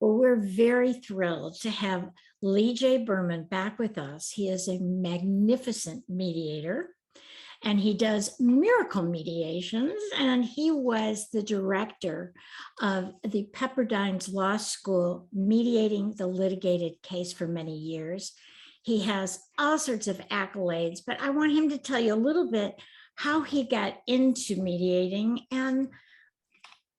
Well, we're very thrilled to have Lee J. Berman back with us. He is a magnificent mediator and he does miracle mediations. And he was the director of the Pepperdines Law School, mediating the litigated case for many years. He has all sorts of accolades, but I want him to tell you a little bit how he got into mediating and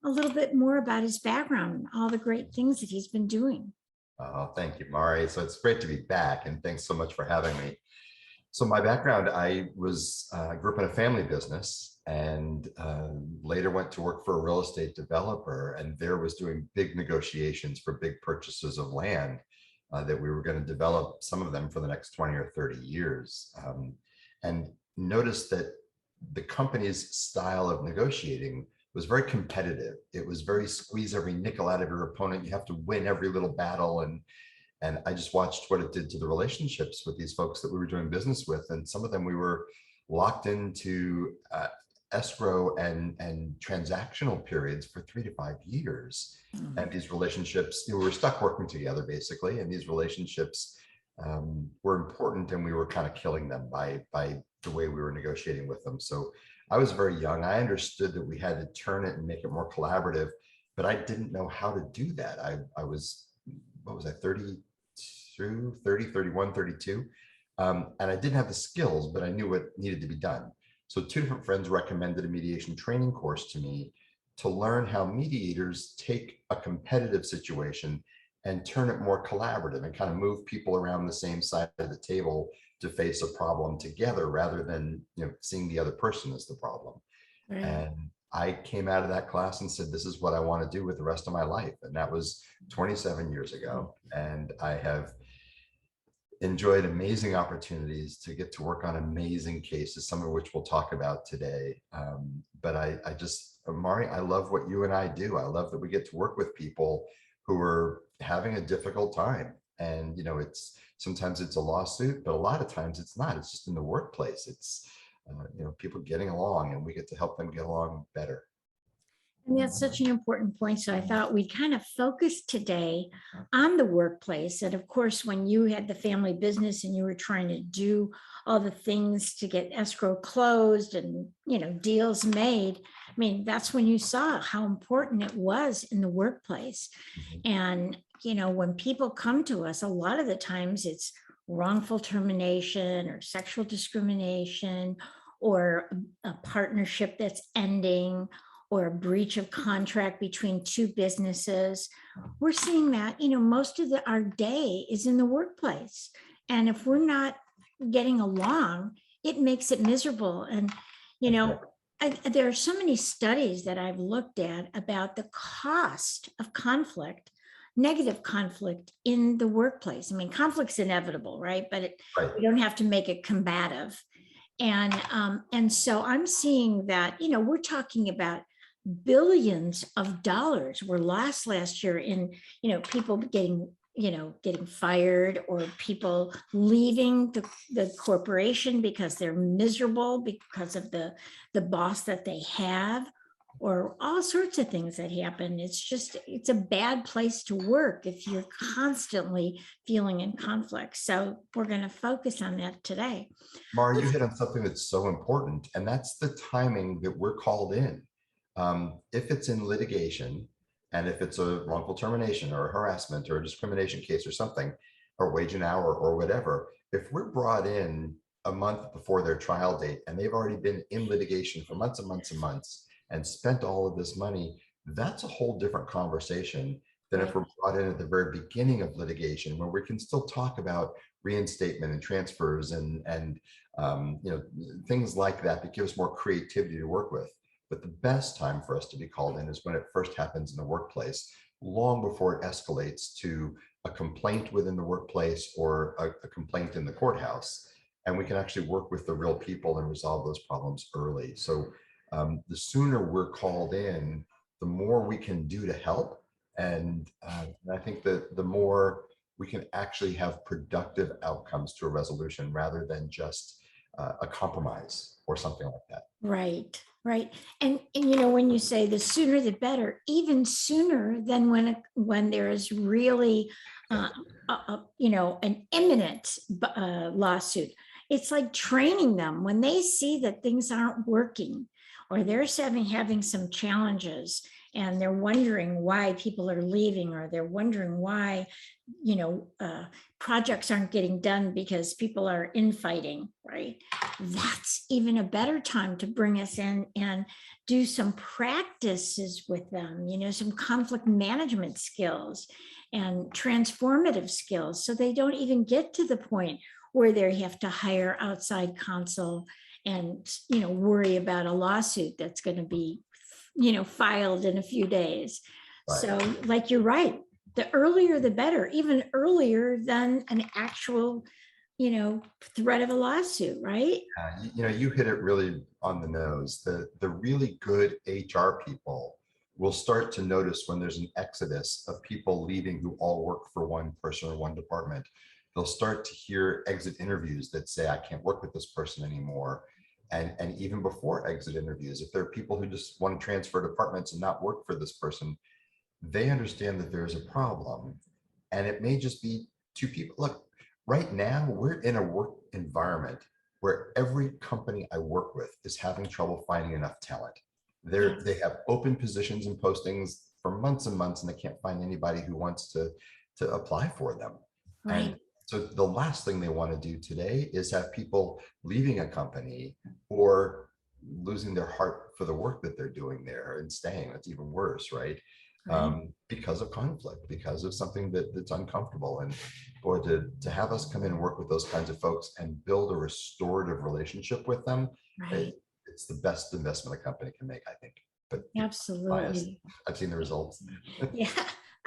a little bit more about his background and all the great things that he's been doing. Oh, thank you, Mari. So it's great to be back, and thanks so much for having me. So my background, I grew up in a family business, and later went to work for a real estate developer, and there was doing big negotiations for big purchases of land that we were going to develop, some of them for the next 20 or 30 years. And noticed that the company's style of negotiating was very competitive. It was very squeeze every nickel out of your opponent. You have to win every little battle. And I just watched what it did to the relationships with these folks that we were doing business with. And some of them we were locked into escrow and transactional periods for 3 to 5 years. And these relationships, we were stuck working together basically. And these relationships were important, and we were kind of killing them by the way we were negotiating with them. So I was very young. I understood that we had to turn it and make it more collaborative, but I didn't know how to do that. I was, what was I, 32, 30, 31, 32. And I didn't have the skills, but I knew what needed to be done. So 2 different friends recommended a mediation training course to me to learn how mediators take a competitive situation and turn it more collaborative and kind of move people around the same side of the table to face a problem together, rather than seeing the other person as the problem. Right. And I came out of that class and said, this is what I want to do with the rest of my life. And that was 27 years ago. And I have enjoyed amazing opportunities to get to work on amazing cases, some of which we'll talk about today. But I just, Mari, I love what you and I do. I love that we get to work with people who are having a difficult time. And, sometimes it's a lawsuit, but a lot of times it's not. It's just in the workplace. It's, people getting along, and we get to help them get along better. And that's such an important point. So I thought we'd kind of focus today on the workplace. And of course, when you had the family business and you were trying to do all the things to get escrow closed and, deals made, I mean, that's when you saw how important it was in the workplace. And, when people come to us, a lot of the times it's wrongful termination or sexual discrimination or a partnership that's ending, or a breach of contract between 2 businesses. We're seeing that, most of our day is in the workplace. And if we're not getting along, it makes it miserable. And, there are so many studies that I've looked at about the cost of conflict, negative conflict in the workplace. I mean, conflict's inevitable, right? But we don't have to make it combative. And so I'm seeing that, we're talking about billions of dollars were lost last year in, people getting fired, or people leaving the corporation because they're miserable because of the boss that they have, or all sorts of things that happen. It's a bad place to work if you're constantly feeling in conflict. So we're going to focus on that today. Mari, you hit on something that's so important, and that's the timing that we're called in. If it's in litigation, and if it's a wrongful termination or a harassment or a discrimination case or something, or wage and hour or whatever, if we're brought in a month before their trial date and they've already been in litigation for months and months and months and spent all of this money, that's a whole different conversation than if we're brought in at the very beginning of litigation, where we can still talk about reinstatement and transfers and things like that that give us more creativity to work with. But the best time for us to be called in is when it first happens in the workplace, long before it escalates to a complaint within the workplace or a complaint in the courthouse. And we can actually work with the real people and resolve those problems early. So the sooner we're called in, the more we can do to help. And I think that the more we can actually have productive outcomes to a resolution, rather than just a compromise or something like that. Right. Right. And when you say the sooner the better, even sooner than when there is really, uh, an imminent lawsuit. It's like training them when they see that things aren't working or they're having some challenges and they're wondering why people are leaving, or they're wondering why, you know, uh, projects aren't getting done because people are infighting, right? That's even a better time to bring us in and do some practices with them, some conflict management skills and transformative skills, so they don't even get to the point where they have to hire outside counsel and worry about a lawsuit that's going to be filed in a few days. Right. So like, you're right, the earlier the better, even earlier than an actual threat of a lawsuit, right? You hit it really on the nose. The really good HR people will start to notice when there's an exodus of people leaving who all work for one person or one department. They'll start to hear exit interviews that say, I can't work with this person anymore. And even before exit interviews, if there are people who just want to transfer departments and not work for this person, they understand that there's a problem. And it may just be two people. Look, right now we're in a work environment where every company I work with is having trouble finding enough talent. They have open positions and postings for months and months, and they can't find anybody who wants to apply for them. Right. And so the last thing they want to do today is have people leaving a company or losing their heart for the work that they're doing there and staying. That's even worse, right? Right. Because of conflict, because of something that's uncomfortable. And boy, to have us come in and work with those kinds of folks and build a restorative relationship with them, Right. it's the best investment a company can make, I think. But biased. Absolutely. I've seen the results. Yeah.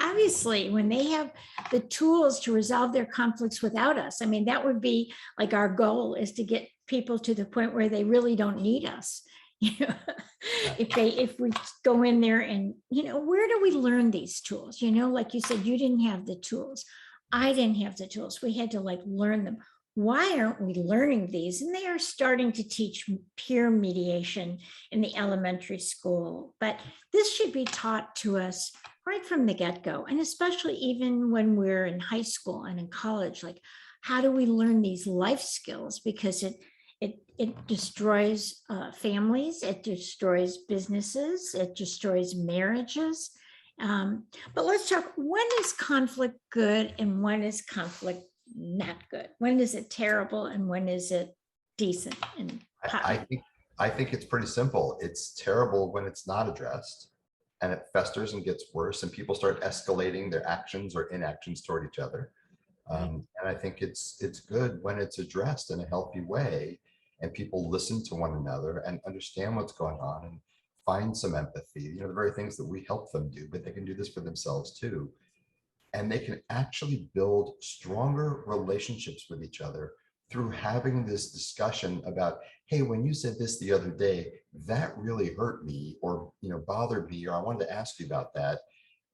Obviously, when they have the tools to resolve their conflicts without us, I mean, that would be like our goal, is to get people to the point where they really don't need us. If we go in there and, where do we learn these tools? Like you said, you didn't have the tools. I didn't have the tools. We had to learn them. Why aren't we learning these? And they are starting to teach peer mediation in the elementary school, but this should be taught to us right from the get-go, and especially even when we're in high school and in college. Like, how do we learn these life skills? Because it destroys families, it destroys businesses, it destroys marriages. But let's talk, when is conflict good and when is conflict not good? When is it terrible and when is it decent and I think it's pretty simple. It's terrible when it's not addressed and it festers and gets worse and people start escalating their actions or inactions toward each other. And I think it's good when it's addressed in a healthy way and people listen to one another and understand what's going on and find some empathy, the very things that we help them do, but they can do this for themselves too. And they can actually build stronger relationships with each other through having this discussion about, hey, when you said this the other day, that really hurt me, or bothered me, or I wanted to ask you about that.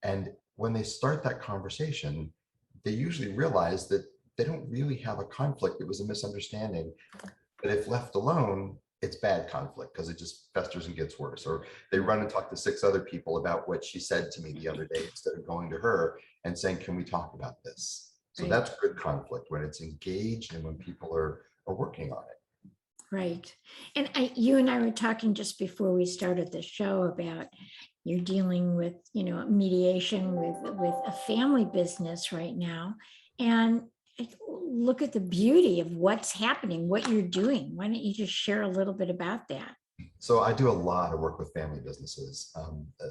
And when they start that conversation, they usually realize that they don't really have a conflict. It was a misunderstanding. But if left alone, it's bad conflict because it just festers and gets worse. Or they run and talk to 6 other people about what she said to me the other day instead of going to her and saying, can we talk about this? So right. that's good conflict, when it's engaged and when people are working on it. Right. And you and I were talking just before we started the show about, you're dealing with, mediation with a family business right now. And look at the beauty of what's happening, what you're doing. Why don't you just share a little bit about that? So I do a lot of work with family businesses,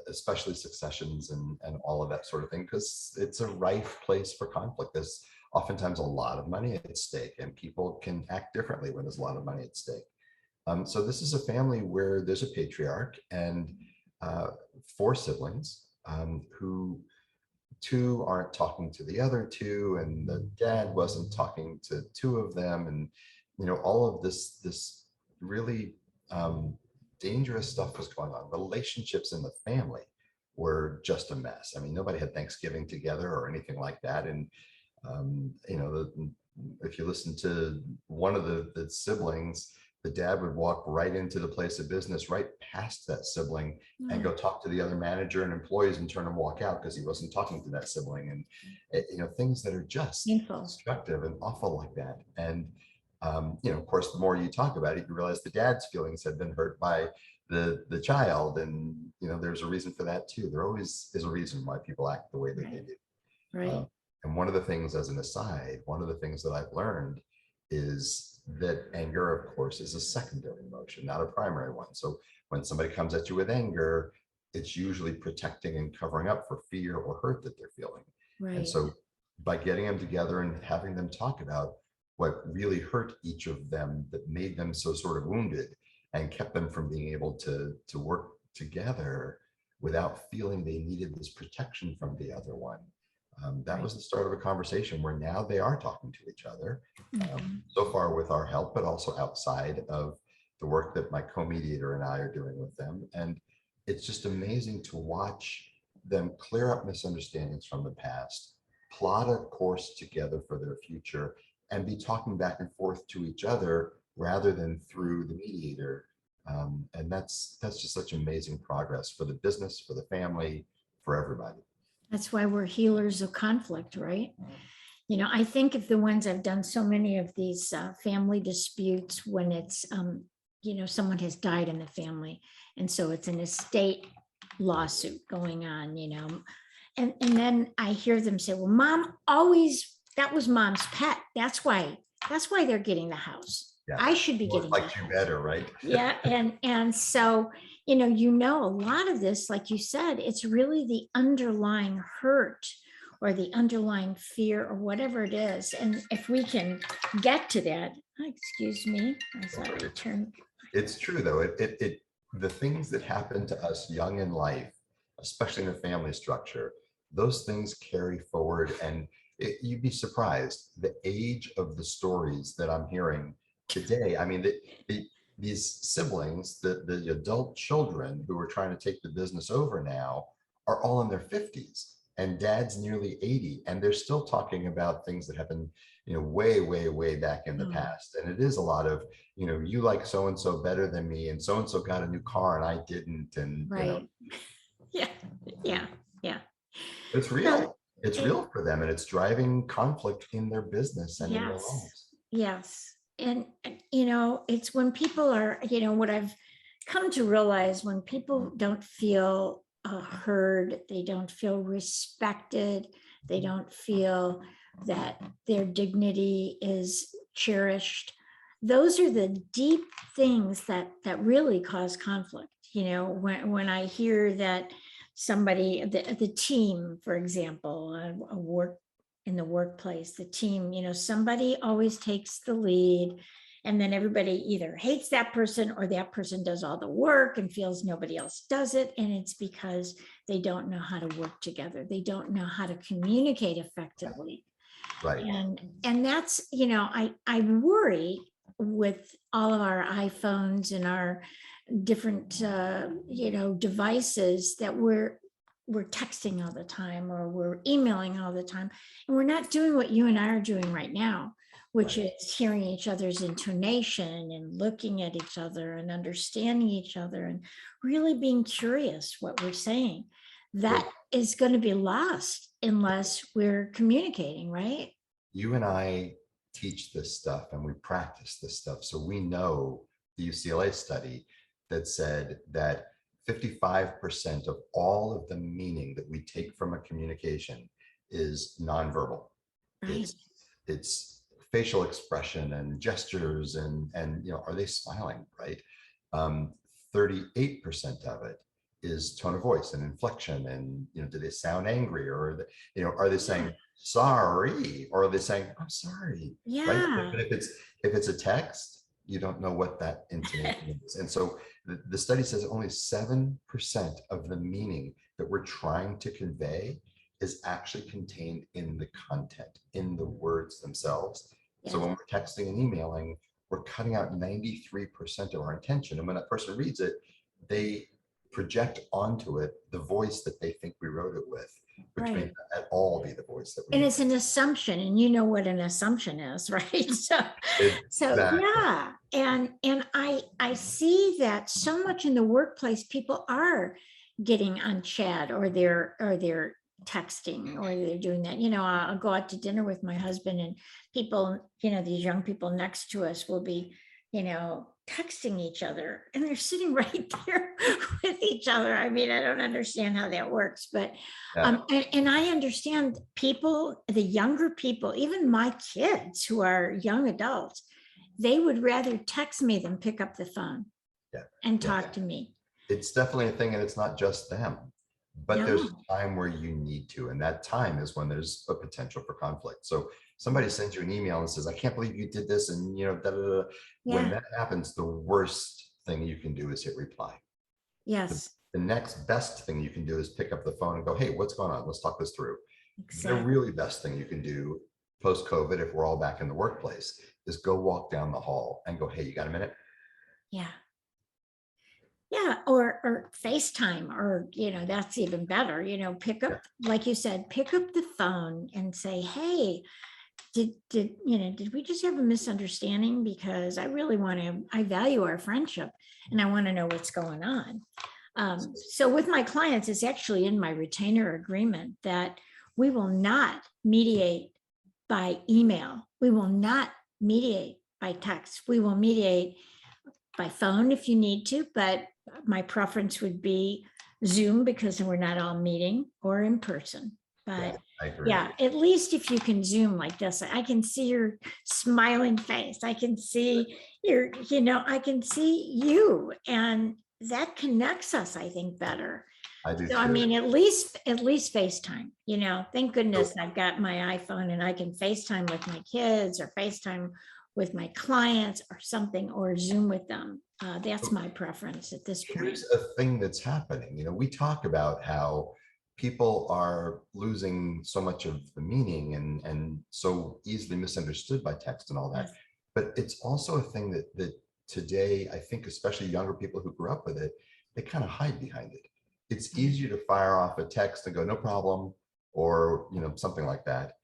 especially successions and all of that sort of thing, because it's a rife place for conflict. There's oftentimes a lot of money at stake, and people can act differently when there's a lot of money at stake. So this is a family where there's a patriarch and 4 siblings, who 2 aren't talking to the other 2, and the dad wasn't talking to 2 of them, and all of this really dangerous stuff was going on. Relationships in the family were just a mess. I mean, nobody had Thanksgiving together or anything like that. And if you listen to one of the siblings, the dad would walk right into the place of business, right past that sibling, and Mm, go talk to the other manager and employees and turn and walk out because he wasn't talking to that sibling. And things that are just painful. destructive and awful like that. And of course, the more you talk about it, you realize the dad's feelings had been hurt by the child, and there's a reason for that too. There always is a reason why people act the way that they Right. do. Right. And one of the things, as an aside, one of the things that I've learned is that anger, of course, is a secondary emotion, not a primary one. So when somebody comes at you with anger, it's usually protecting and covering up for fear or hurt that they're feeling. And Right. so by getting them together and having them talk about what really hurt each of them that made them so sort of wounded and kept them from being able to work together without feeling they needed this protection from the other one. That Right. was the start of a conversation where now they are talking to each other, Mhm. so far with our help, but also outside of the work that my co-mediator and I are doing with them. And it's just amazing to watch them clear up misunderstandings from the past, plot a course together for their future, and be talking back and forth to each other rather than through the mediator. And that's just such amazing progress for the business, for the family, for everybody. That's why we're healers of conflict, right? I think of the ones I've done so many of these family disputes when it's, someone has died in the family. And so it's an estate lawsuit going on, and then I hear them say, well, mom always, that was mom's pet. That's why they're getting the house. Yeah. I should be Well, getting the like you house. better, right? Yeah. And so, a lot of this, like you said, it's really the underlying hurt or the underlying fear or whatever it is. And if we can get to that, excuse me, as I return. It's true though. The things that happen to us young in life, especially in a family structure, those things carry forward, and you'd be surprised the age of the stories that I'm hearing today. I mean, these siblings, the adult children who are trying to take the business over now, are all in their 50s, and dad's nearly 80, and they're still talking about things that happened, way, way, way back in the Oh, past. And it is a lot of, you like so and so better than me, and so got a new car and I didn't, and right. Yeah. Yeah. Yeah. it's So real. It's it, real for them, and it's driving conflict in their business and in their yes. lives. Yes. And, it's when people are, what I've come to realize, when people don't feel heard, they don't feel respected, they don't feel that their dignity is cherished. Those are the deep things that really cause conflict. When I hear that somebody, the team, for example, a work in the workplace, the team, somebody always takes the lead, and then everybody either hates that person or that person does all the work and feels nobody else does it. And it's because they don't know how to work together. They don't know how to communicate effectively. Right. And that's, I worry with all of our iPhones and our different devices that we're texting all the time or we're emailing all the time, and we're not doing what you and I are doing right now, which Right. is hearing each other's intonation and looking at each other and understanding each other and really being curious what we're saying. Well, That is going to be lost unless we're communicating, right? you and I teach this stuff and we practice this stuff. So we know the UCLA study that said that 55% of all of the meaning that we take from a communication is nonverbal. Right. It's it's facial expression and gestures, and are they smiling, right? 38% of it is tone of voice and inflection, and do they sound angry, or are they Yeah. saying sorry, or are they saying I'm sorry, right? Yeah. But if it's a text, you don't know what that intonation is. And so the study says only 7% of the meaning that we're trying to convey is actually contained in the content, in the words themselves. So Yes. when we're texting and emailing, we're cutting out 93% of our intention. And when that person reads it, they project onto it the voice that they think we wrote it with, which may Right. not at all be the voice that we And mean. it's an assumption, and you know what an assumption is, right? So Exactly. yeah, and I see that so much in the workplace, people are getting on chat, or they're texting, or they're doing that. I'll go out to dinner with my husband, and people, these young people next to us will be, texting each other, and they're sitting right there with each other. I mean, I don't understand how that works, but Yeah. and I understand people, the younger people, even my kids who are young adults, they would rather text me than pick up the phone Yeah. and Yeah. talk to me. It's definitely a thing, and it's not just them, but there's No, a time where you need to, and that time is when there's a potential for conflict. So somebody sends you an email and says, I can't believe you did this, and da, da, da. When yeah, that happens, the worst thing you can do is hit reply. the, yes, the next best thing you can do is pick up the phone and go, hey, what's going on? Let's talk this through. The exactly. really best thing you can do post COVID, if we're all back in the workplace, is go walk down the hall and go, hey, you got a minute? Yeah. Yeah, or FaceTime, or that's even better. Pick Yeah, up, like you said, pick up the phone and say, hey, did we just have a misunderstanding? Because I value our friendship, and I want to know what's going on. So with my clients, it's actually in my retainer agreement that we will not mediate by email. We will not mediate by text. We will mediate by phone if you need to, but my preference would be Zoom, because we're not all meeting, or in person. yeah, But I agree. yeah, at least if you can Zoom like this, I can see your smiling face. I can see I can see you, and that connects us, I think, better. I do So I too. mean, at least FaceTime, thank So goodness I've got my iPhone, and I can FaceTime with my kids, or FaceTime with my clients or something, or Zoom with them. That's my preference at this point. here's a thing that's happening. We talk about how people are losing so much of the meaning and so easily misunderstood by text and all that. Yes. But it's also a thing that today, I think, especially younger people who grew up with it, they kind of hide behind it. It's easier to fire off a text and go, no problem, or something like that,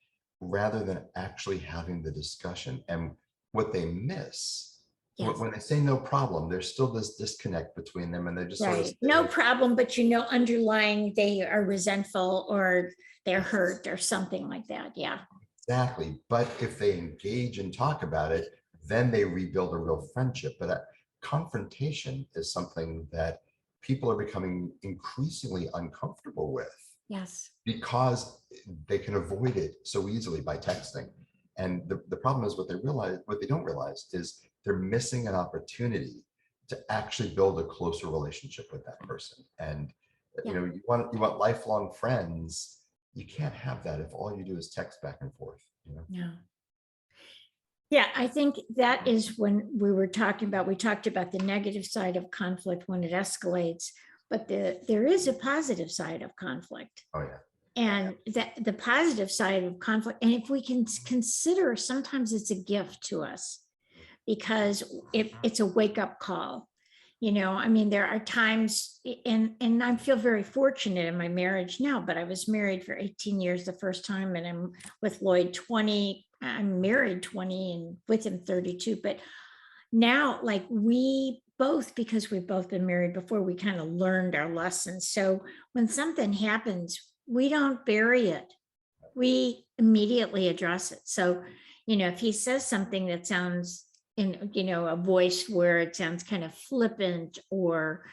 rather than actually having the discussion. And what they miss Yes. when they say no problem, there's still this disconnect between them, and they just sort of Right. No say, problem, but underlying, they are resentful, or they're hurt, or something like that. Yeah. exactly. But if they engage and talk about it, then they rebuild a real friendship. But confrontation is something that people are becoming increasingly uncomfortable with, Yes. because they can avoid it so easily by texting. And the problem is, what they don't realize is they're missing an opportunity to actually build a closer relationship with that person. And Yeah. you want lifelong friends. You can't have that if all you do is text back and forth. No. Yeah, I think that is when we talked about the negative side of conflict when it escalates, but there is a positive side of conflict. Oh yeah. And that the positive side of conflict, and if we can consider, sometimes it's a gift to us, because it's a wake up call. I mean, there are times, and I feel very fortunate in my marriage now, but I was married for 18 years the first time, and I'm with Lloyd 20. I'm married 20 and with him 32. But now, like, we both, because we've both been married before, we kind of learned our lessons. So when something happens, we don't bury it. We immediately address it. So, if he says something that sounds in, a voice where it sounds kind of flippant, or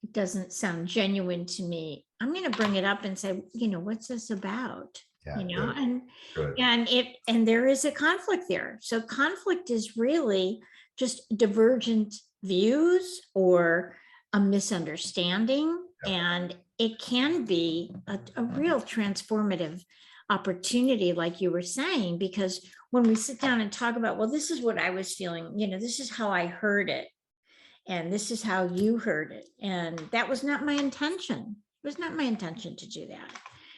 it doesn't sound genuine to me, I'm going to bring it up and say, what's this about? Yeah. Good. And Good. and there is a conflict there. So conflict is really just divergent views, or a misunderstanding, Yeah. and it can be a real transformative opportunity, like you were saying, because when we sit down and talk about, well, this is what I was feeling, this is how I heard it, and this is how you heard it, and that was not my intention. It was not my intention to do that.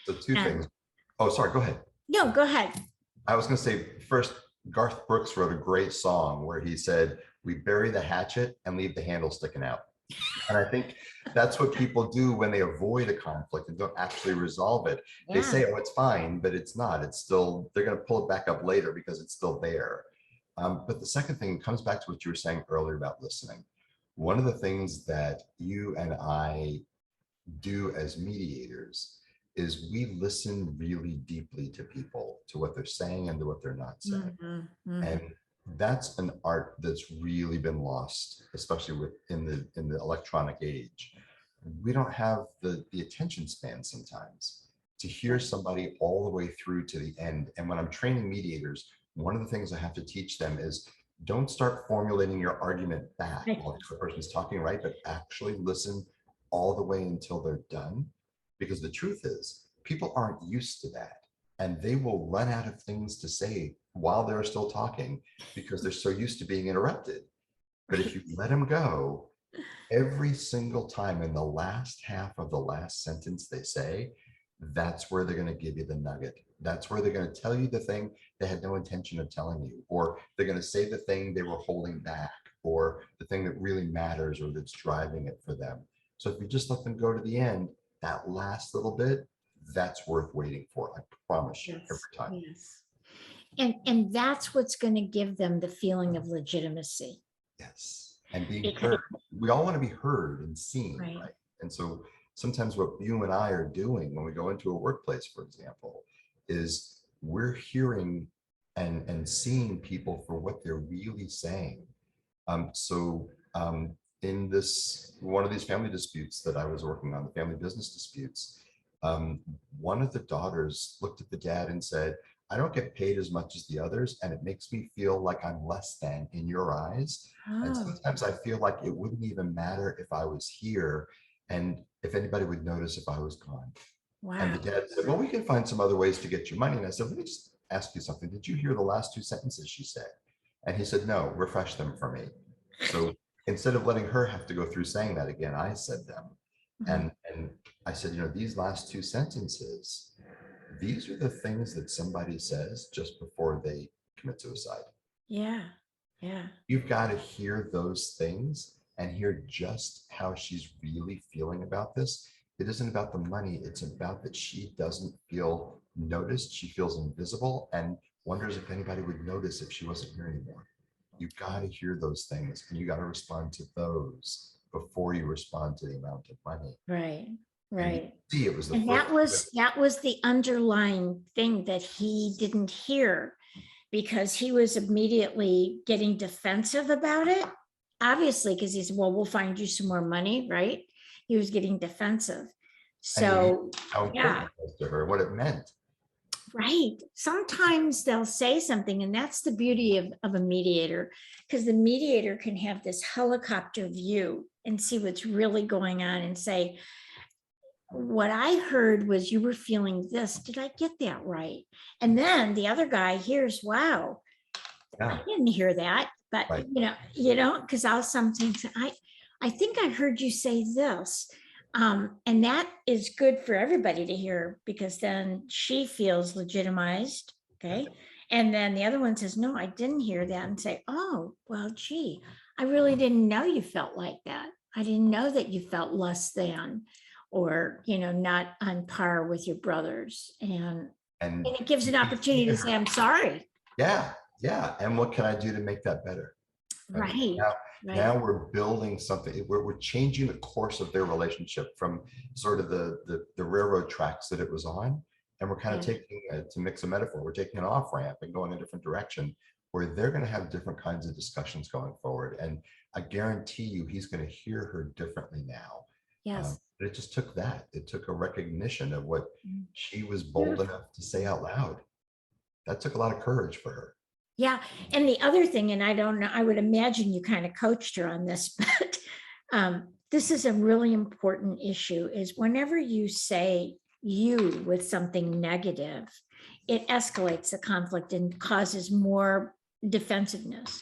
So two And things. Oh, sorry. Go ahead. no, go ahead. I was going to say, first, Garth Brooks wrote a great song where he said, we bury the hatchet and leave the handle sticking out. And I think that's what people do when they avoid a conflict and don't actually resolve it. They Yeah. say, oh, it's fine, but it's not. It's still, they're going to pull it back up later because it's still there. But the second thing comes back to what you were saying earlier about listening. One of the things that you and I do as mediators is we listen really deeply to people, to what they're saying and to what they're not saying. Mhm, mhm. And that's an art that's really been lost, especially in the electronic age. We don't have the attention span sometimes to hear somebody all the way through to the end. And when I'm training mediators, one of the things I have to teach them is don't start formulating your argument back Right. while the person's talking, right? But actually listen all the way until they're done. Because the truth is, people aren't used to that. And they will run out of things to say while they're still talking because they're so used to being interrupted. But if you let them go, every single time in the last half of the last sentence they say, that's where they're going to give you the nugget. That's where they're going to tell you the thing they had no intention of telling you, or they're going to say the thing they were holding back, or the thing that really matters or that's driving it for them. So if you just let them go to the end, that last little bit, that's worth waiting for. I promise you every Yes, time. yes. And that's what's going to give them the feeling of legitimacy. Yes. And being Because, heard. We all want to be heard and seen, right, right? And so sometimes what you and I are doing when we go into a workplace, for example, is we're hearing and seeing people for what they're really saying. So in this one of these family disputes that I was working on, the family business disputes, one of the daughters looked at the dad and said, I don't get paid as much as the others, and it makes me feel like I'm less than in your eyes. And oh, sometimes I feel like it wouldn't even matter if I was here and if anybody would notice if I was gone. And wow. the dad said, well, we can find some other ways to get you money. And I said, let me just ask you something. Did you hear the last two sentences she said? And he said, no, refresh them for me. So instead of letting her have to go through saying that again, I said them. Mhm. And I said, you know, these last two sentences, these are the things that somebody says just before they commit suicide. Yeah, yeah, You've got to hear those things and hear just how she's really feeling about this. It isn't about the money. It's about that she doesn't feel noticed. She feels invisible and wonders if anybody would notice if she wasn't here anymore. You've got to hear those things and you got to respond to those before you respond to the amount of money. right, And you right. see, it was the And first. that was the underlying thing that he didn't hear because he was immediately getting defensive about it. Obviously, because he said, well, we'll find you some more money, right? He was getting defensive. And he knew So, how important yeah, it was to her, what it meant. right. Sometimes they'll say something, and that's the beauty of a mediator, because the mediator can have this helicopter view and see what's really going on and say, what I heard was you were feeling this. Did I get that right? And then the other guy hears, wow, I Yeah, didn't hear that, but right. because I'll sometimes I think I heard you say this. And that is good for everybody to hear because then she feels legitimized. Yeah. Okay. And then the other one says, no, I didn't hear that, and say, oh, well, gee, I really didn't know you felt like that. I didn't know that you felt less than or, not on par with your brothers. And And it gives an opportunity to say, I'm sorry. yeah, yeah. And what can I do to make that better? Right. Right, Now right. we're building something. We're changing the course of their relationship from sort of the railroad tracks that it was on, and we're kind of Yeah. taking to mix a metaphor. We're taking an off ramp and going a different direction, where they're going to have different kinds of discussions going forward. And I guarantee you, he's going to hear her differently now. Yes. But it just took that. It took a recognition of what Mm. she was bold Beautiful. enough to say out loud. That took a lot of courage for her. Yeah. And the other thing, and I don't know, I would imagine you kind of coached her on this, but this is a really important issue is whenever you say you with something negative, it escalates the conflict and causes more defensiveness.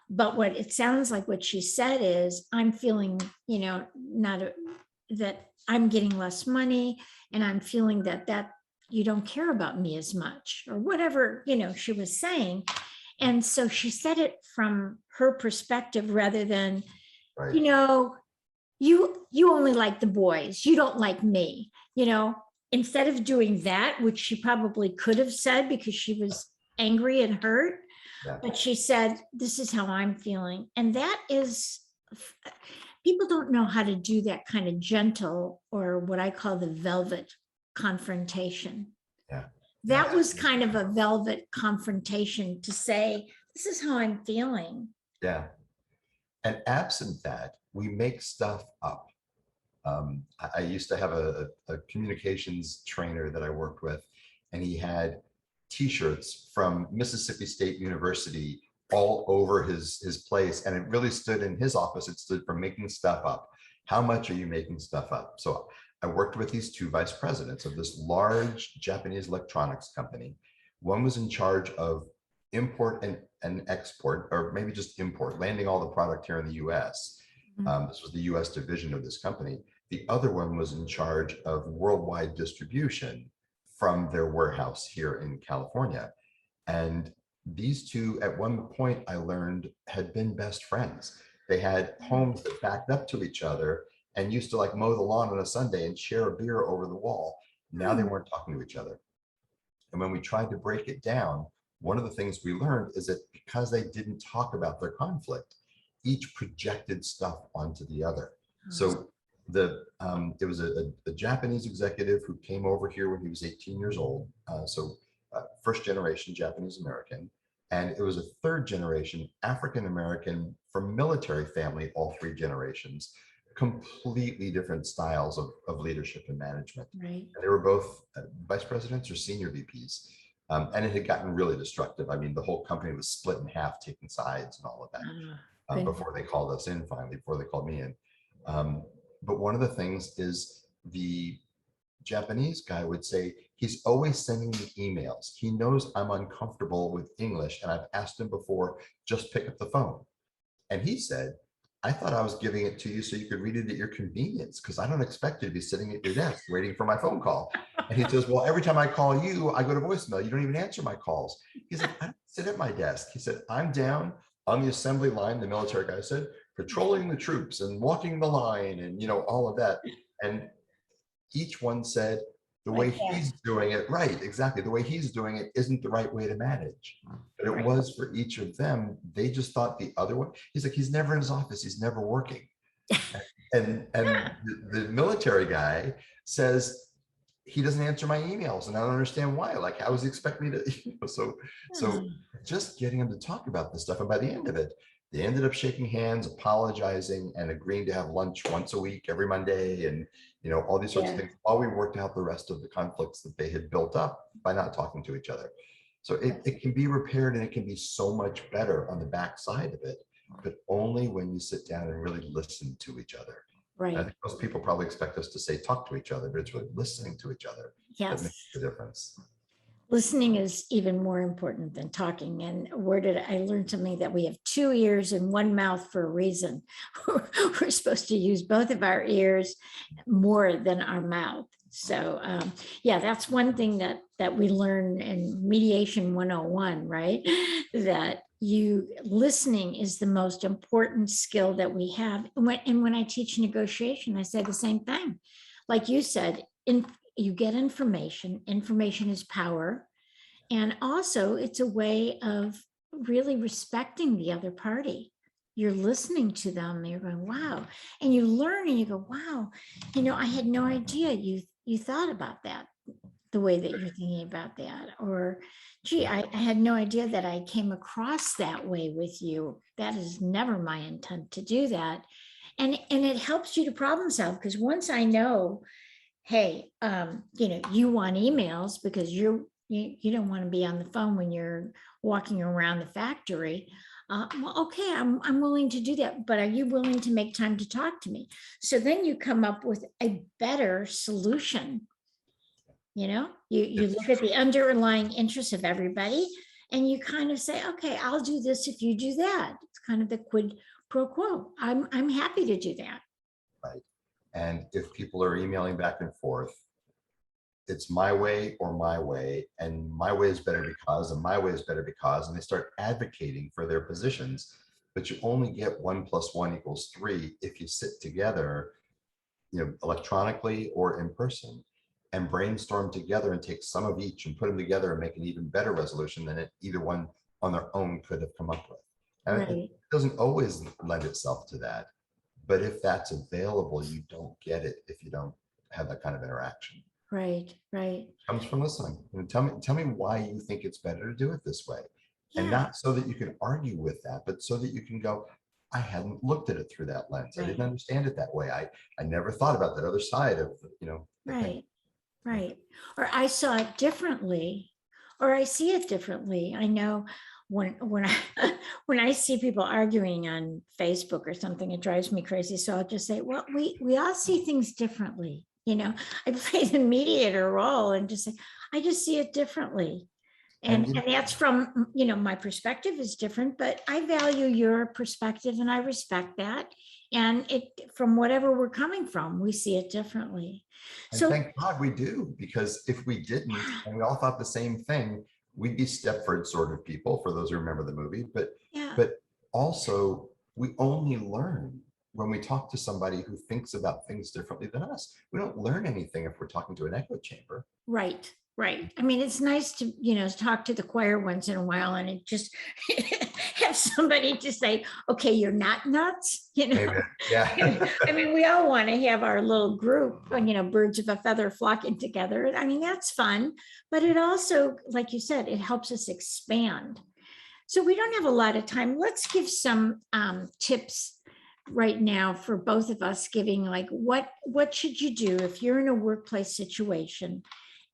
But what it sounds like what she said is, I'm feeling, not that I'm getting less money and I'm feeling that you don't care about me as much or whatever, she was saying. And so she said it from her perspective rather than, Right. you know, you only like the boys, you don't like me, instead of doing that, which she probably could have said because she was angry and hurt, Yeah. but she said, this is how I'm feeling. And that is, people don't know how to do that kind of gentle, or what I call the velvet confrontation. Yeah. That was kind of a velvet confrontation to say, this is how I'm feeling. Yeah. And absent that, we make stuff up. I used to have a communications trainer that I worked with, and he had T-shirts from Mississippi State University all over his place. And it really stood in his office. It stood for making stuff up. How much are you making stuff up? So I worked with these two vice presidents of this large Japanese electronics company. One was in charge of import and export, or maybe just import, landing all the product here in the US. This was the US division of this company. The other one was in charge of worldwide distribution from their warehouse here in California. And these two, at one point, I learned, had been best friends. They had homes that backed up to each other and used to like mow the lawn on a Sunday and share a beer over the wall. Now they weren't talking to each other. And when we tried to break it down, one of the things we learned is that because they didn't talk about their conflict, each projected stuff onto the other. So it was a Japanese executive who came over here when he was 18 years old. First generation Japanese American. And it was a third generation African American from military family, all three generations, completely different styles of leadership and management. Right. And they were both vice presidents or senior VPs. And it had gotten really destructive. I mean, the whole company was split in half, taking sides and all of that before they called us in finally, before they called me in. But one of the things is the Japanese guy would say, he's always sending me emails. He knows I'm uncomfortable with English. And I've asked him before, just pick up the phone. And he said, I thought I was giving it to you so you could read it at your convenience, because I don't expect you to be sitting at your desk waiting for my phone call. And he says, well, every time I call you, I go to voicemail. You don't even answer my calls. He said, I don't sit at my desk. He said, I'm down on the assembly line, the military guy said, patrolling the troops and walking the line and, all of that. And each one said, the way he's doing it, right, exactly. The way he's doing it isn't the right way to manage. But it was for each of them. They just thought the other one, he's like, he's never in his office. He's never working. and the military guy says, he doesn't answer my emails and I don't understand why. Like, how does he expect me to, so just getting him to talk about this stuff. And by the end of it, they ended up shaking hands, apologizing, and agreeing to have lunch once a week, every Monday, and all these sorts of things, while we worked out the rest of the conflicts that they had built up by not talking to each other. So it can be repaired, and it can be so much better on the backside of it, but only when you sit down and really listen to each other. Right. I think most people probably expect us to say talk to each other, but it's really listening to each other that makes the difference. Listening is even more important than talking. And where did I learn something that we have 2 ears and 1 mouth for a reason? We're supposed to use both of our ears more than our mouth. So yeah, that's one thing that we learn in mediation 101, right? That listening is the most important skill that we have. And when I teach negotiation, I say the same thing. Like you said, you get information. Information is power. And also it's a way of really respecting the other party. You're listening to them. You're going, wow. And you learn and you go, wow, I had no idea you thought about that the way that you're thinking about that. Or, gee, I had no idea that I came across that way with you. That is never my intent to do that. And it helps you to problem solve, because once I know, hey, you want emails because you don't want to be on the phone when you're walking around the factory. Well, okay, I'm willing to do that, but are you willing to make time to talk to me? So then you come up with a better solution. You look at the underlying interests of everybody, and you kind of say, okay, I'll do this if you do that. It's kind of the quid pro quo. I'm happy to do that. Right. And if people are emailing back and forth, it's my way or my way, and my way is better because, and my way is better because, and they start advocating for their positions. but you only get 1 + 1 = 3 if you sit together, electronically or in person, and brainstorm together and take some of each and put them together and make an even better resolution than either one on their own could have come up with. And it Right, doesn't always lend itself to that, but if that's available, you don't get it if you don't have that kind of interaction. right, right. Comes from listening. Tell me why you think it's better to do it this way. And Yeah, not so that you can argue with that, but so that you can go, I hadn't looked at it through that lens. I didn't right, understand it that way. I never thought about that other side of, the thing. right, right. Or I saw it differently, or I see it differently. I know when I when I see people arguing on Facebook or something, it drives me crazy. So I'll just say, well, we all see things differently. I play the mediator role and just say, I just see it differently. And And that's from, my perspective is different, but I value your perspective and I respect that. And from whatever we're coming from, we see it differently. And So, thank God we do, because if we didn't and we all thought the same thing, we'd be Stepford sort of people, for those who remember the movie. But yeah, but also we only learn when we talk to somebody who thinks about things differently than us. We don't learn anything if we're talking to an echo chamber. right, right. I mean, it's nice to, talk to the choir once in a while and it just have somebody to say, okay, you're not nuts. Amen. Yeah. I mean, we all want to have our little group, birds of a feather flocking together. I mean, that's fun, but it also, like you said, it helps us expand. So we don't have a lot of time. Let's give some tips right now for both of us, giving like what should you do if you're in a workplace situation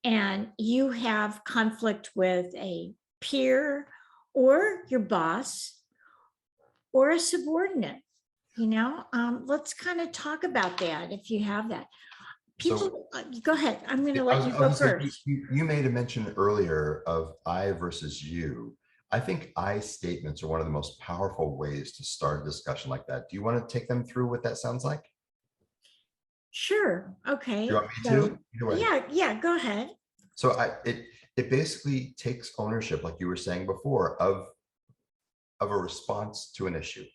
and you have conflict with a peer or your boss or a subordinate. Let's kind of talk about that if you have that. So People, go ahead. I'm going to I let was, you I go was gonna say, first. you made a mention earlier of I versus you. I think I statements are one of the most powerful ways to start a discussion like that. Do you want to take them through what that sounds like? Sure. You Okay. want me So to? Either way. yeah, go ahead. So it basically takes ownership, like you were saying before, of a response to an issue.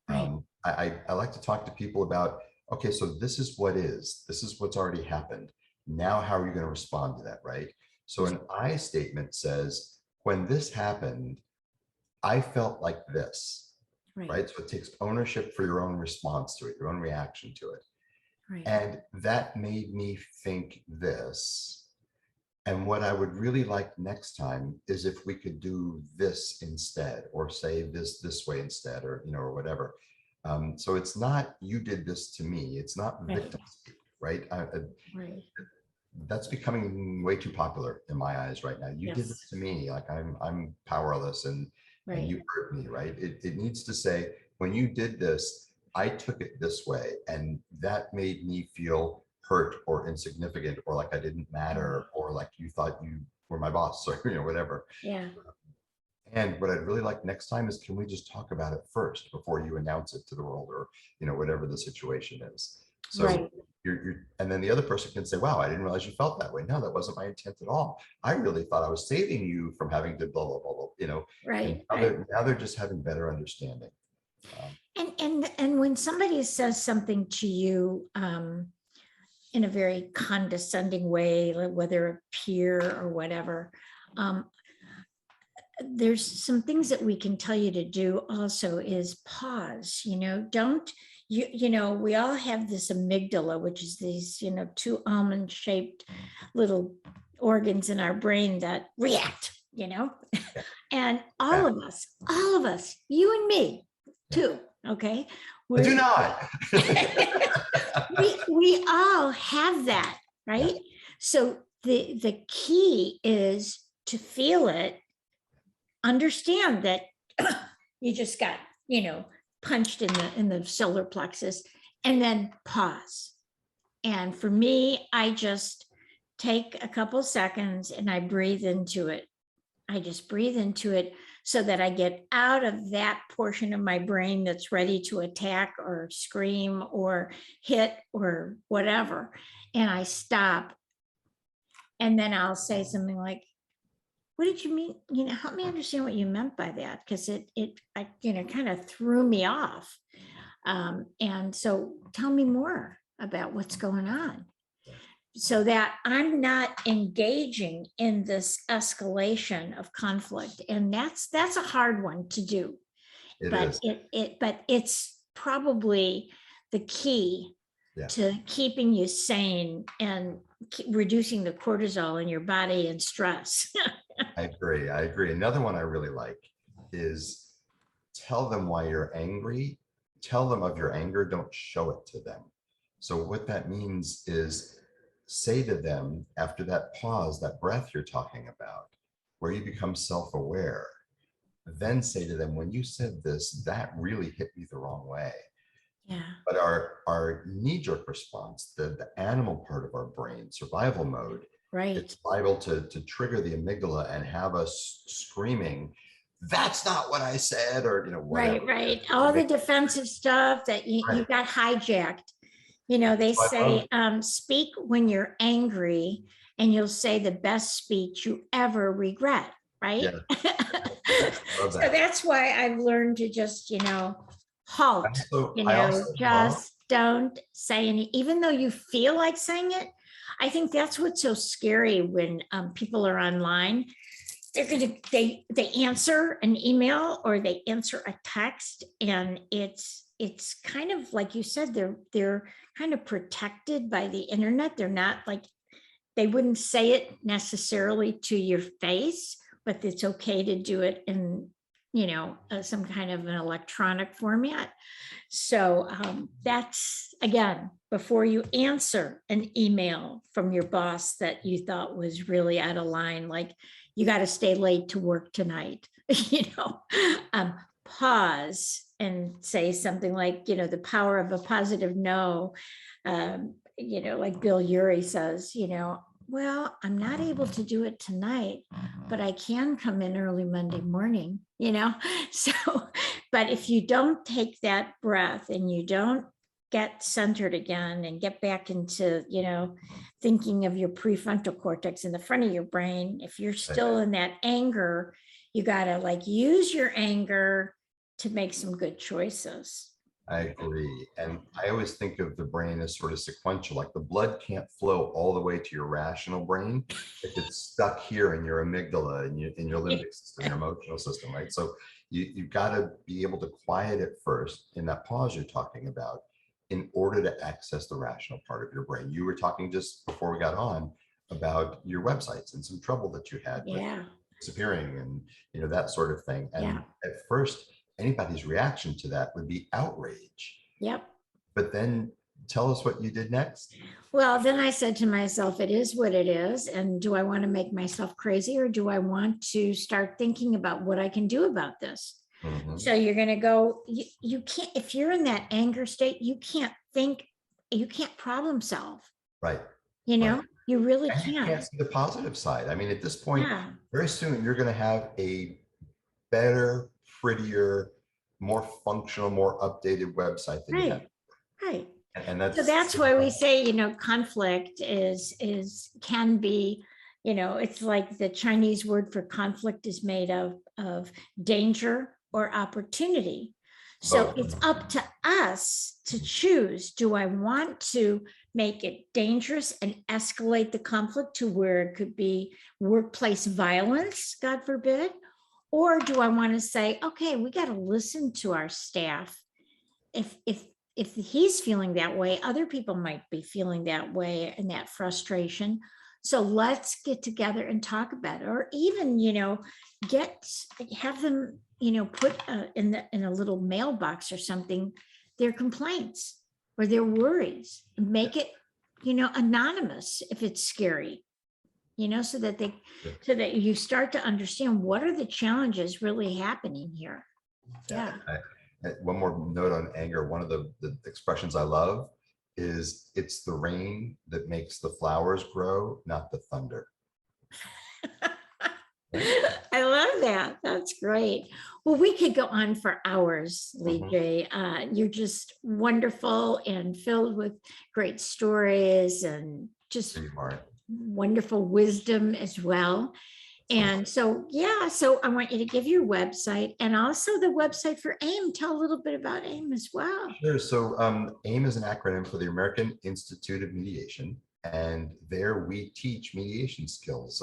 Right. I like to talk to people about, okay, so this is what's already happened. Now, how are you going to respond to that, right? So an I statement says, when this happened, I felt like this, Right. right? So it takes ownership for your own response to it, your own reaction to it. Right. And that made me think this. And what I would really like next time is if we could do this instead, or say this way instead, or or whatever. So it's not you did this to me. It's not Right. victim speak, right? Right. That's becoming way too popular in my eyes right now. You did Yes. this to me, like I'm powerless and Right. you hurt me, right? It needs to say, when you did this, I took it this way, and that made me feel hurt or insignificant or like I didn't matter or like you thought you were my boss or whatever. Yeah. And what I'd really like next time is, can we just talk about it first before you announce it to the world, or whatever the situation is. So Right. and then the other person can say, wow, I didn't realize you felt that way. No, that wasn't my intent at all. I really thought I was saving you from having to blah blah blah, and Right. now Right. they're just having better understanding. And when somebody says something to you in a very condescending way, like whether a peer or whatever, um, there's some things that we can tell you to do also is pause. Don't we all have this amygdala, which is these, two almond shaped little organs in our brain that react, and Yeah. all of us, you and me too, okay? I do We're, not. we all have that, right? So the key is to feel it, understand that you just got, punched in the solar plexus, and then pause. And for me, I just take a couple seconds and I breathe into it. I just breathe into it so that I get out of that portion of my brain that's ready to attack or scream or hit or whatever. And I stop. And then I'll say something like, what did you mean? Help me understand what you meant by that, because kind of threw me off. And so tell me more about what's going on, so that I'm not engaging in this escalation of conflict. And that's a hard one to do, It but is. but it's probably the key Yeah, to keeping you sane and reducing the cortisol in your body and stress. I agree. I agree. Another one I really like is tell them why you're angry. Tell them of your anger. Don't show it to them. So what that means is say to them after that pause, that breath you're talking about, where you become self-aware, then say to them, when you said this, that really hit me the wrong way. Yeah, But our knee-jerk response, the animal part of our brain, survival mode, right. it's liable to trigger the amygdala and have us screaming, "That's not what I said," or Right, whatever. right. And All the make defensive stuff that you right. got hijacked. They So I say, love speak when you're angry, and you'll say the best speech you ever regret, right? yeah, love So that. that's why I've learned to just, halt, I also love just don't say any, even though you feel like saying it. I think that's what's so scary when people are online. They answer an email or they answer a text, and it's kind of like you said, they're kind of protected by the internet. They're not like, they wouldn't say it necessarily to your face, but it's okay to do it in some kind of an electronic format. So that's, again, before you answer an email from your boss that you thought was really out of line, like, you got to stay late to work tonight, um, pause and say something like, the power of a positive no. Like Bill Urey says, well, I'm not able to do it tonight, but I can come in early Monday morning, So, but if you don't take that breath and you don't get centered again and get back into, thinking of your prefrontal cortex in the front of your brain, if you're it. still in that anger, you got to like use your anger to make some good choices. I agree. And I always think of the brain as sort of sequential, like the blood can't flow all the way to your rational brain if it's stuck here in your amygdala and in your limbic system, your emotional system, right? So you've got to be able to quiet it first in that pause you're talking about in order to access the rational part of your brain. You were talking just before we got on about your websites and some trouble that you had with Yeah. disappearing and that sort of thing. And Yeah. at first, anybody's reaction to that would be outrage. Yep. But then tell us what you did next. Well, then I said to myself, it is what it is. And do I want to make myself crazy, or do I want to start thinking about what I can do about this? So you're going to go, you can't, if you're in that anger state, you can't think, you can't problem solve, Right. Right. you really And you can't. can't see the positive side. I mean, at this point, Yeah. very soon you're going to have a better, prettier, more functional, more updated website than you had. Right. Right. And So that's why we say, conflict can be, it's like the Chinese word for conflict is made of danger or opportunity. So both. it's up to us to choose. Do I want to make it dangerous and escalate the conflict to where it could be workplace violence, God forbid? Or do I want to say, okay, we got to listen to our staff. If he's feeling that way, other people might be feeling that way and that frustration. So let's get together and talk about it, or even, have them, put in a little mailbox or something, their complaints or their worries, and make it, anonymous if it's scary, so that you start to understand what are the challenges really happening here. Yeah. One more note on anger. One of the expressions I love is it's the rain that makes the flowers grow, not the thunder. I love that. That's great. Well, we could go on for hours, Lee J. You're just wonderful and filled with great stories and just wonderful wisdom as well. And so, yeah, so I want you to give your website and also the website for AIM. Tell a little bit about AIM as well. Sure. So AIM is an acronym for the American Institute of Mediation. And there we teach mediation skills,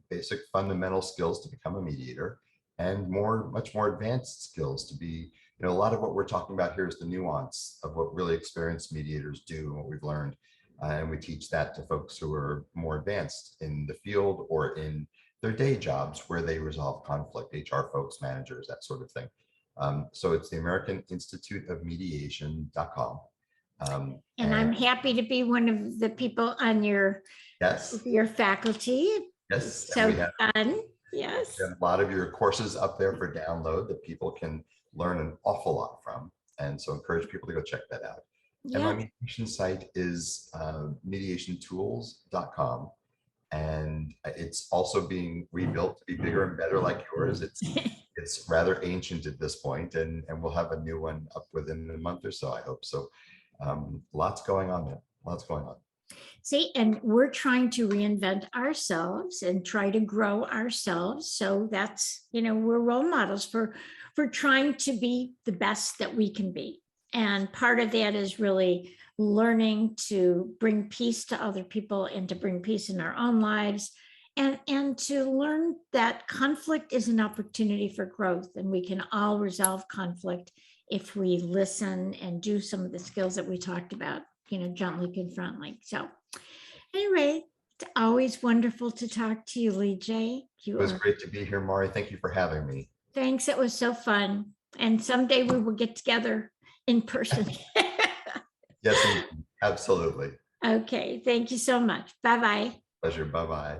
basic fundamental skills to become a mediator, and much more advanced skills to be, a lot of what we're talking about here is the nuance of what really experienced mediators do and what we've learned. And we teach that to folks who are more advanced in the field or in their day jobs where they resolve conflict, HR folks, managers, that sort of thing. So it's the American Institute of Mediation.com. And I'm happy to be one of the people on your Yes, faculty. yes. So And we have fun. Yes. a lot of your courses up there for download that people can learn an awful lot from. And so encourage people to go check that out. And my Yeah. mediation site is mediationtools.com. And it's also being rebuilt to be bigger and better like yours. It's rather ancient at this point, and we'll have a new one up within a month or so, I hope. So lots going on there, lots going on. See, and we're trying to reinvent ourselves and try to grow ourselves. So that's, we're role models for trying to be the best that we can be. And part of that is really learning to bring peace to other people and to bring peace in our own lives. And to learn that conflict is an opportunity for growth, and we can all resolve conflict if we listen and do some of the skills that we talked about, gently confront. So anyway, it's always wonderful to talk to you, Lee J. It was great to be here, Mari. Thank you for having me. Thanks. It was so fun. And someday we will get together in person. Yes, absolutely. Okay. Thank you so much. Bye-bye. Pleasure. Bye-bye.